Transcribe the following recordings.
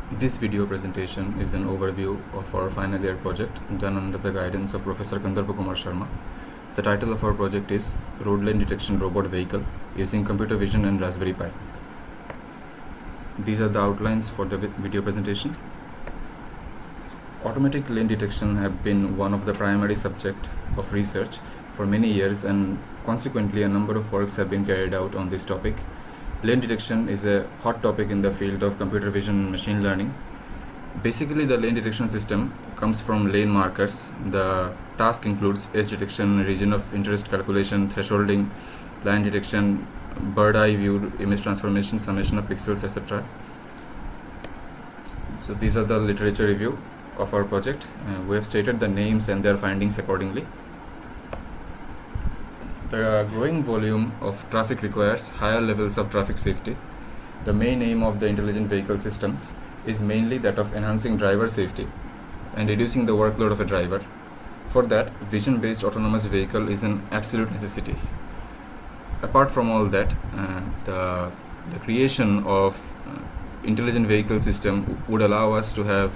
This video presentation is an overview of our final year project done under the guidance of Professor Kandarpa Kumar Sarma. The title of our project is Road Lane Detection Robot Vehicle using Computer Vision and Raspberry Pi. These are the outlines for the video presentation. Automatic lane detection have been one of the primary subject of research for many years, and consequently a number of works have been carried out on this topic. Lane detection is a hot topic in the field of computer vision and machine learning. Basically, the lane detection system comes from lane markers. The task includes edge detection, region of interest calculation, thresholding, line detection, bird eye view, image transformation, summation of pixels, etc. So these are the literature review of our project. We have stated the names and their findings accordingly. The growing volume of traffic requires higher levels of traffic safety. The main aim of the intelligent vehicle systems is mainly that of enhancing driver safety and reducing the workload of a driver. For that, vision-based autonomous vehicle is an absolute necessity. Apart from all that, the creation of intelligent vehicle system would allow us to have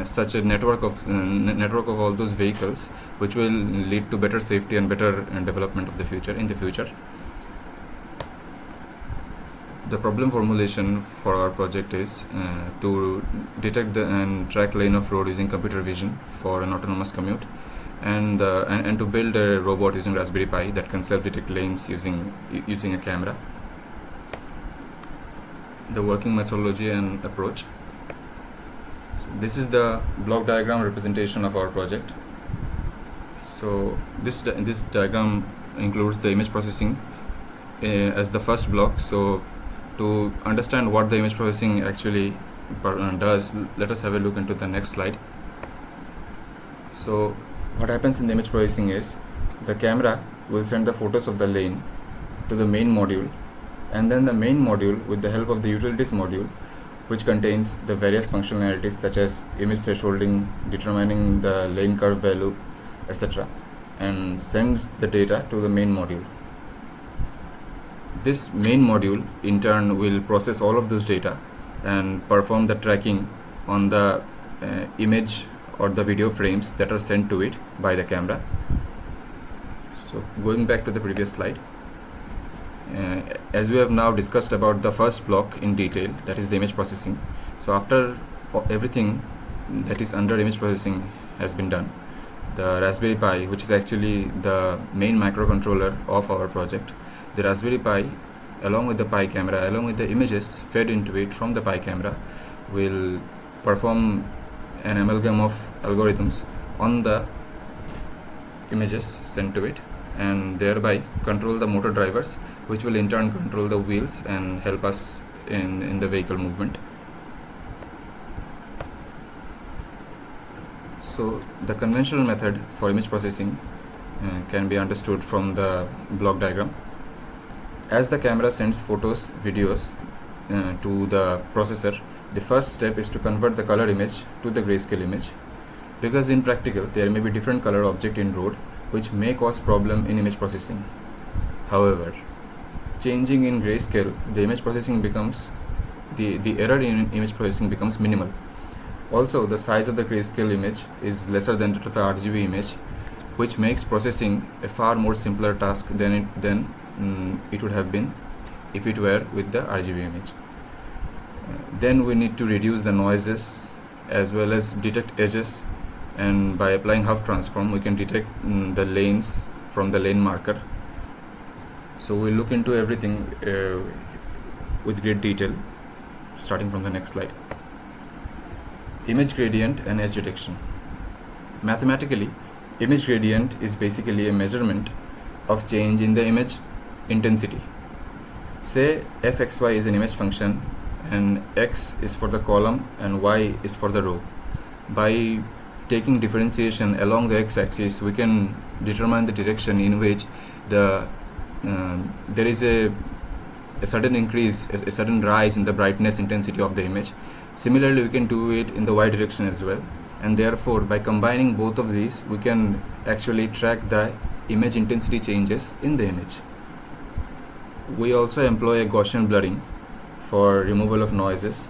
such a network of all those vehicles, which will lead to better safety and better development of the future. In the future, the problem formulation for our project is to detect and track lane of road using computer vision for an autonomous commute, and to build a robot using Raspberry Pi that can self-detect lanes using a camera. The working methodology and approach. This is the block diagram representation of our project. So this diagram includes the image processing as the first block. So to understand what the image processing actually does, let us have a look into the next slide. So what happens in the image processing is the camera will send the photos of the lane to the main module, and then the main module, with the help of the utilities module, which contains the various functionalities such as image thresholding, determining the lane curve value, etc., and sends the data to the main module. This main module in turn will process all of those data and perform the tracking on the image or the video frames that are sent to it by the camera. So going back to the previous slide, as we have now discussed about the first block in detail, that is the image processing. So after everything that is under image processing has been done, the Raspberry Pi, which is actually the main microcontroller of our project, the Raspberry Pi, along with the Pi camera, along with the images fed into it from the Pi camera, will perform an amalgam of algorithms on the images sent to it, and thereby control the motor drivers, which will in turn control the wheels and help us in the vehicle movement. So the conventional method for image processing can be understood from the block diagram. As the camera sends photos, videos to the processor, the first step is to convert the color image to the grayscale image, because in practical there may be different color object in road which may cause problem in image processing. However, changing in grayscale, the image processing becomes the error in image processing becomes minimal. Also, the size of the grayscale image is lesser than that of a RGB image, which makes processing a far more simpler task than it would have been if it were with the RGB image. Then we need to reduce the noises as well as detect edges, and by applying Huff transform we can detect the lanes from the lane marker. So we'll look into everything with great detail, starting from the next slide. Image gradient and edge detection. Mathematically, image gradient is basically a measurement of change in the image intensity. Say fxy is an image function, and x is for the column and y is for the row. By taking differentiation along the x-axis, we can determine the direction in which there is a sudden increase, a sudden rise in the brightness intensity of the image. Similarly, we can do it in the y direction as well, and therefore by combining both of these we can actually track the image intensity changes in the image. We also employ a Gaussian blurring for removal of noises.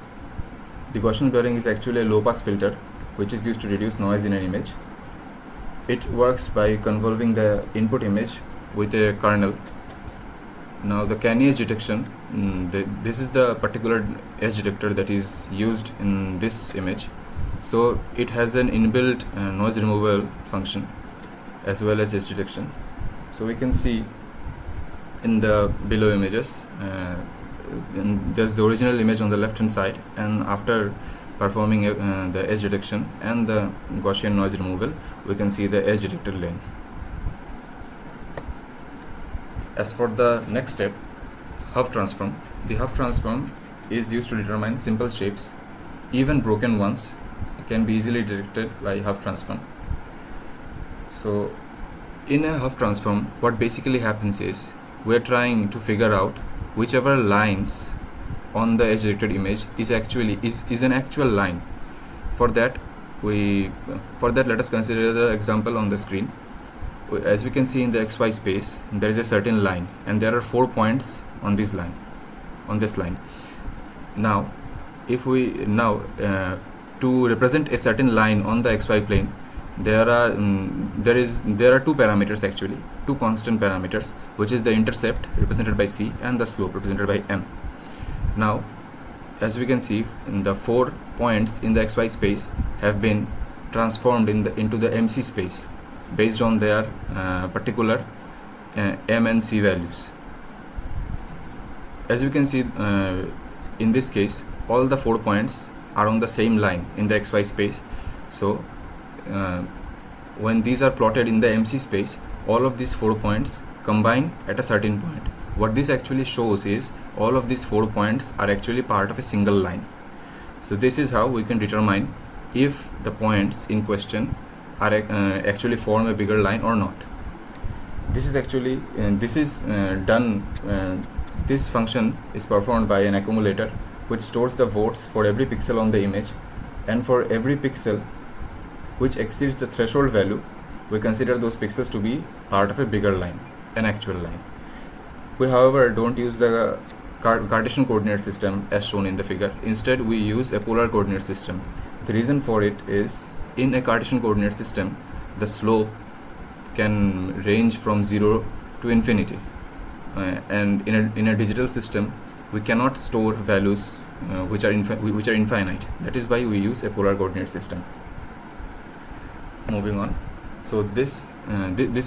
The Gaussian blurring is actually a low-pass filter which is used to reduce noise in an image. It works by convolving the input image with a kernel. Now the canny edge detection, this is the particular edge detector that is used in this image. So it has an inbuilt noise removal function as well as edge detection. So we can see in the below images, there's the original image on the left hand side, and after performing the edge detection and the Gaussian noise removal, we can see the edge detected lane. As for the next step, Hough transform. The Hough transform is used to determine simple shapes. Even broken ones can be easily detected by Hough transform. So in a Hough transform, what basically happens is we are trying to figure out whichever lines on the edge detected image is an actual line. For that let us consider the example on the screen. As we can see in the XY space, there is a certain line and there are 4 points on this line. Now if we to represent a certain line on the XY plane, there are 2 parameters, actually 2 constant parameters, which is the intercept represented by C and the slope represented by M. Now as we can see, the 4 points in the XY space have been transformed into the MC space based on their particular M and C values. As you can see, in this case all the 4 points are on the same line in the XY space. So when these are plotted in the MC space, all of these 4 points combine at a certain point. What this actually shows is all of these 4 points are actually part of a single line. So this is how we can determine if the points in question are actually form a bigger line or not. This is actually this function is performed by an accumulator which stores the votes for every pixel on the image, and for every pixel which exceeds the threshold value, we consider those pixels to be part of a bigger line, an actual line. We, however, don't use the Cartesian coordinate system as shown in the figure. Instead, we use a polar coordinate system. The reason for it is, in a Cartesian coordinate system, the slope can range from 0 to infinity, and in a digital system we cannot store values which are infinite. That is why we use a polar coordinate system. Moving on. So this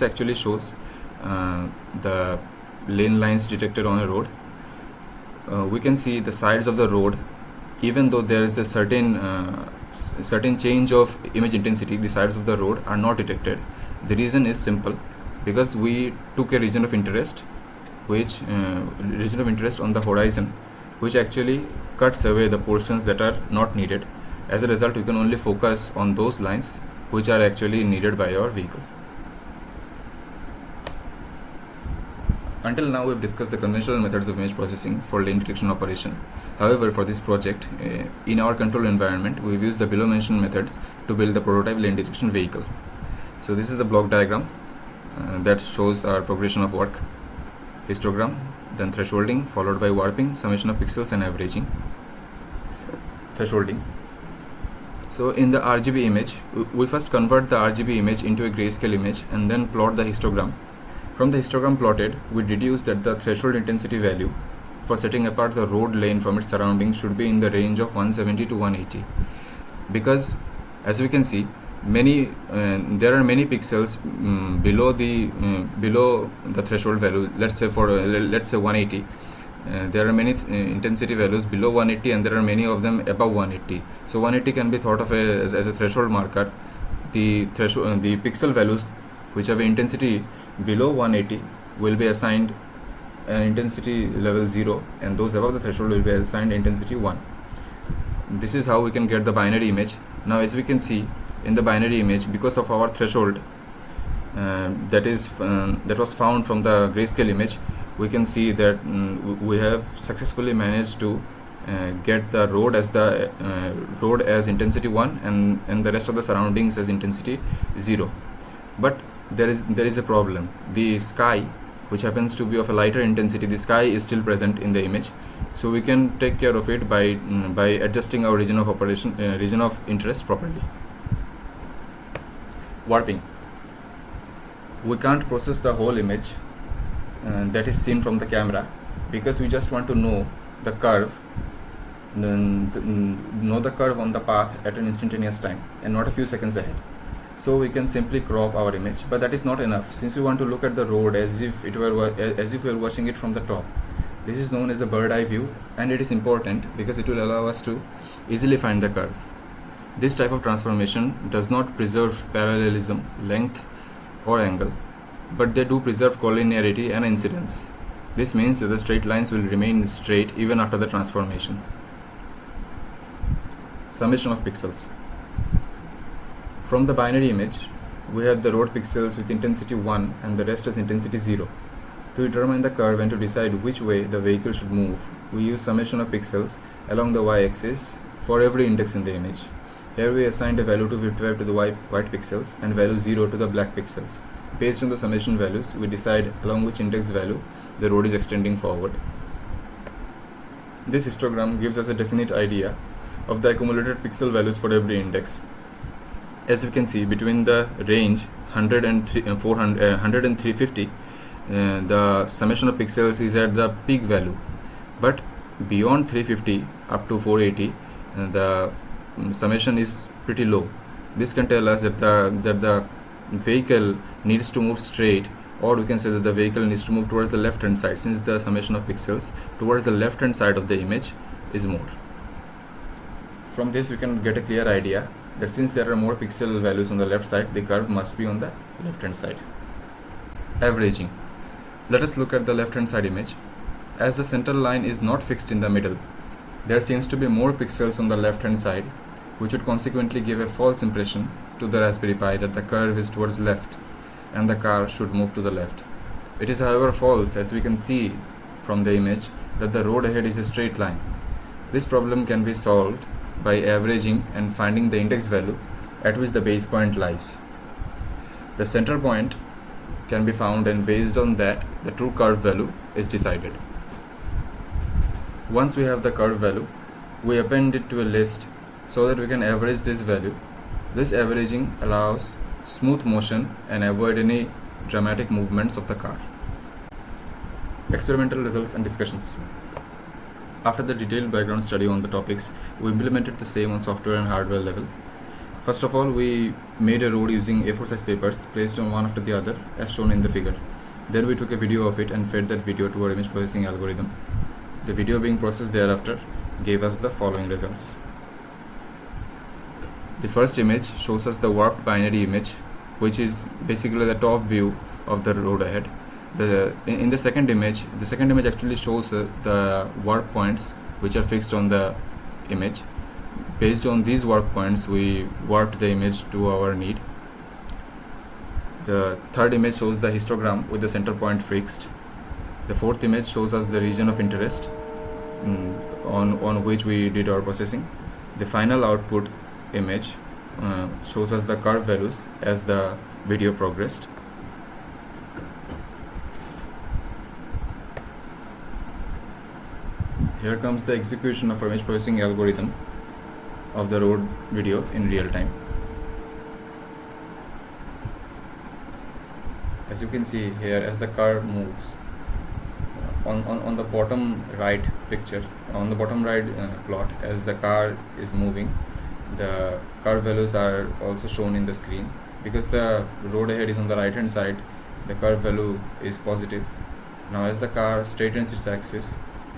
actually shows the lane lines detected on a road. We can see the sides of the road. Even though there is a certain change of image intensity, the sides of the road are not detected. The reason is simple, because we took a region of interest on the horizon, which actually cuts away the portions that are not needed. As a result, we can only focus on those lines which are actually needed by our vehicle. Until now, we have discussed the conventional methods of image processing for lane detection operation. However, for this project, in our control environment, we have used the below mentioned methods to build the prototype lane detection vehicle. So this is the block diagram that shows our progression of work. Histogram, then thresholding, followed by warping, summation of pixels and averaging. Thresholding. So in the RGB image, we first convert the RGB image into a grayscale image and then plot the histogram. From the histogram plotted, we deduce that the threshold intensity value for setting apart the road lane from its surroundings should be in the range of 170 to 180. Because as we can see, there are many pixels below the threshold value. Let's say 180. There are many intensity values below 180, and there are many of them above 180. So 180 can be thought of as a threshold marker. The pixel values which have intensity below 180 will be assigned an intensity level 0, and those above the threshold will be assigned intensity 1. This is how we can get the binary image. Now, as we can see in the binary image, because of our threshold that was found from the grayscale image, we can see that we have successfully managed to get the road as intensity 1 and the rest of the surroundings as intensity 0. But there is a problem. The sky which happens to be of a lighter intensity, the sky is still present in the image. So we can take care of it by adjusting our region of operation, region of interest properly. Warping. We can't process the whole image that is seen from the camera, because we just want to know the curve, know the curve on the path at an instantaneous time and not a few seconds ahead. So we can simply crop our image, but that is not enough, since we want to look at the road as if we were watching it from the top. This is known as a bird eye view, and it is important because it will allow us to easily find the curve. This type of transformation does not preserve parallelism, length or angle, but they do preserve collinearity and incidence. This means that the straight lines will remain straight even after the transformation. Summation of pixels. From the binary image, we have the road pixels with intensity 1 and the rest as intensity 0. To determine the curve and to decide which way the vehicle should move, we use summation of pixels along the y-axis for every index in the image. Here we assigned a value to 55 to the white pixels and value 0 to the black pixels. Based on the summation values, we decide along which index value the road is extending forward. This histogram gives us a definite idea of the accumulated pixel values for every index. As we can see, between the range 100 and 350, the summation of pixels is at the peak value, but beyond 350 up to 480, the summation is pretty low. This can tell us that the vehicle needs to move straight, or we can say that the vehicle needs to move towards the left hand side, since the summation of pixels towards the left hand side of the image is more. From this we can get a clear idea that since there are more pixel values on the left side, the curve must be on the left hand side. Averaging. Let us look at the left hand side image. As the center line is not fixed in the middle, there seems to be more pixels on the left hand side, which would consequently give a false impression to the Raspberry Pi that the curve is towards left and the car should move to the left. It is however false, as we can see from the image that the road ahead is a straight line. This problem can be solved by averaging and finding the index value at which the base point lies. The center point can be found, and based on that the true curve value is decided. Once we have the curve value, we append it to a list so that we can average this value. This averaging allows smooth motion and avoid any dramatic movements of the car. Experimental results and discussions. After the detailed background study on the topics, we implemented the same on software and hardware level. First of all, we made a road using A4 size papers placed on one after the other as shown in the figure. Then we took a video of it and fed that video to our image processing algorithm. The video being processed thereafter gave us the following results. The first image shows us the warped binary image, which is basically the top view of the road ahead. In the second image actually shows the warp points which are fixed on the image. Based on these warp points, we warped the image to our need. The third image shows the histogram with the center point fixed. The fourth image shows us the region of interest on which we did our processing. The final output image shows us the curve values as the video progressed. Here comes the execution of our image processing algorithm of the road video in real time. As you can see here, as the car moves, on the bottom right picture, on the bottom right plot, as the car is moving, the curve values are also shown in the screen. Because the road ahead is on the right hand side, the curve value is positive. Now as the car straightens its axis,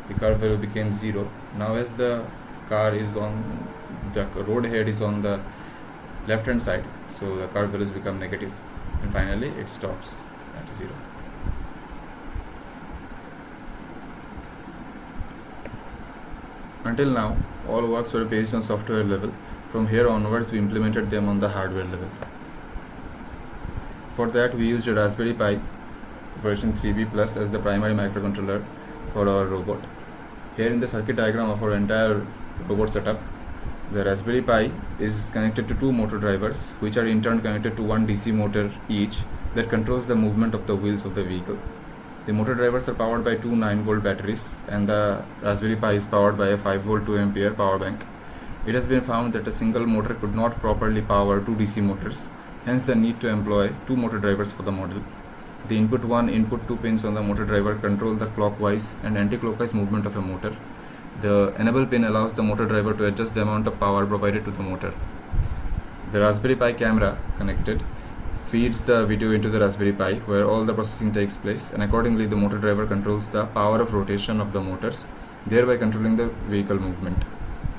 the curve value became 0. Now as the car is on the road ahead is on the left hand side, so the curve values become negative, and finally it stops at 0. Until now, all works were based on software level. From here onwards, we implemented them on the hardware level. For that, we used a Raspberry Pi version 3B Plus as the primary microcontroller for our robot. Here in the circuit diagram of our entire robot setup, the Raspberry Pi is connected to 2 motor drivers, which are in turn connected to 1 DC motor each that controls the movement of the wheels of the vehicle. The motor drivers are powered by two 9-volt batteries, and the Raspberry Pi is powered by a 5-volt 2 ampere power bank. It has been found that a single motor could not properly power two DC motors, hence the need to employ two motor drivers for the model. The input 1, input 2 pins on the motor driver control the clockwise and anti-clockwise movement of a motor. The enable pin allows the motor driver to adjust the amount of power provided to the motor. The Raspberry Pi camera connected feeds the video into the Raspberry Pi, where all the processing takes place, and accordingly the motor driver controls the power of rotation of the motors, thereby controlling the vehicle movement.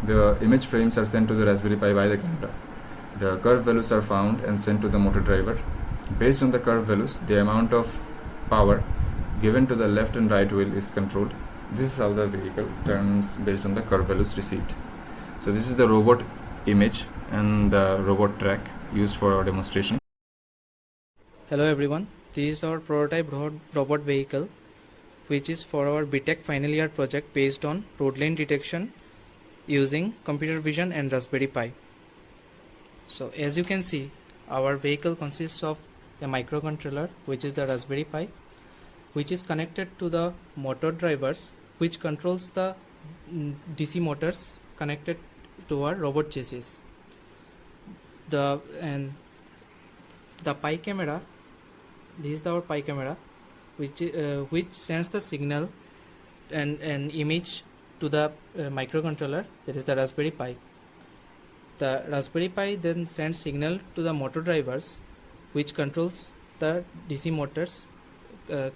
The image frames are sent to the Raspberry Pi by the camera. The curve values are found and sent to the motor driver. Based on the curve values, the amount of power given to the left and right wheel is controlled. This is how the vehicle turns based on the curve values received. So this is the robot image and the robot track used for our demonstration. Hello everyone, this is our prototype robot vehicle, which is for our BTech final year project based on road lane detection using computer vision and Raspberry Pi. So as you can see, our vehicle consists of a microcontroller, which is the Raspberry Pi, which is connected to the motor drivers, which controls the DC motors connected to our robot chassis. The Pi camera, this is our Pi camera, which sends the signal and an image to the microcontroller, that is the Raspberry Pi. The Raspberry Pi then sends signal to the motor drivers, which controls the DC motors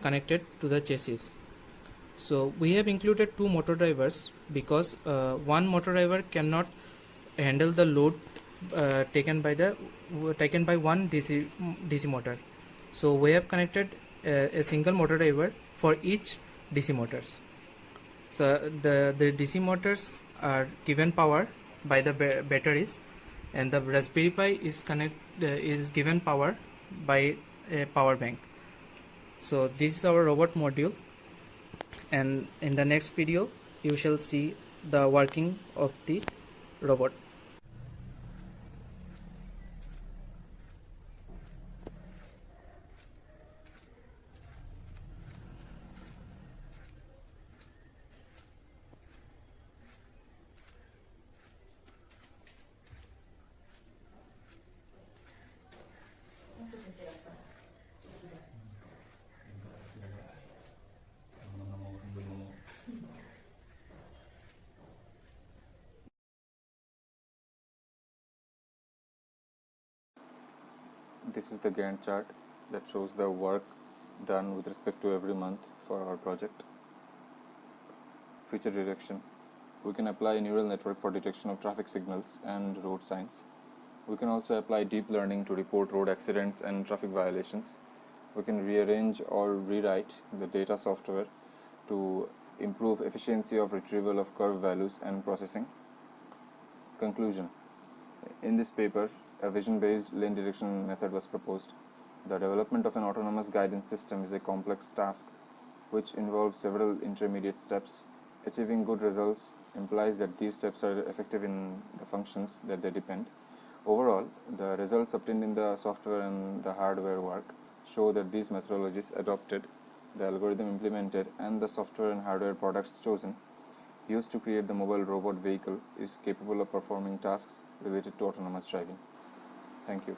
connected to the chassis. So we have included two motor drivers because one motor driver cannot handle the load taken by one DC motor. So we have connected a single motor driver for each DC motors. So the DC motors are given power by the batteries, and the Raspberry Pi is given power by a power bank. So this is our robot module, and in the next video you shall see the working of the robot. This is the Gantt chart that shows the work done with respect to every month for our project. Feature detection. We can apply a neural network for detection of traffic signals and road signs. We can also apply deep learning to report road accidents and traffic violations. We can rearrange or rewrite the data software to improve efficiency of retrieval of curve values and processing. Conclusion. In this paper, a vision-based lane detection method was proposed. The development of an autonomous guidance system is a complex task which involves several intermediate steps. Achieving good results implies that these steps are effective in the functions that they depend. Overall, the results obtained in the software and the hardware work show that these methodologies adopted, the algorithm implemented, and the software and hardware products chosen used to create the mobile robot vehicle is capable of performing tasks related to autonomous driving. Thank you.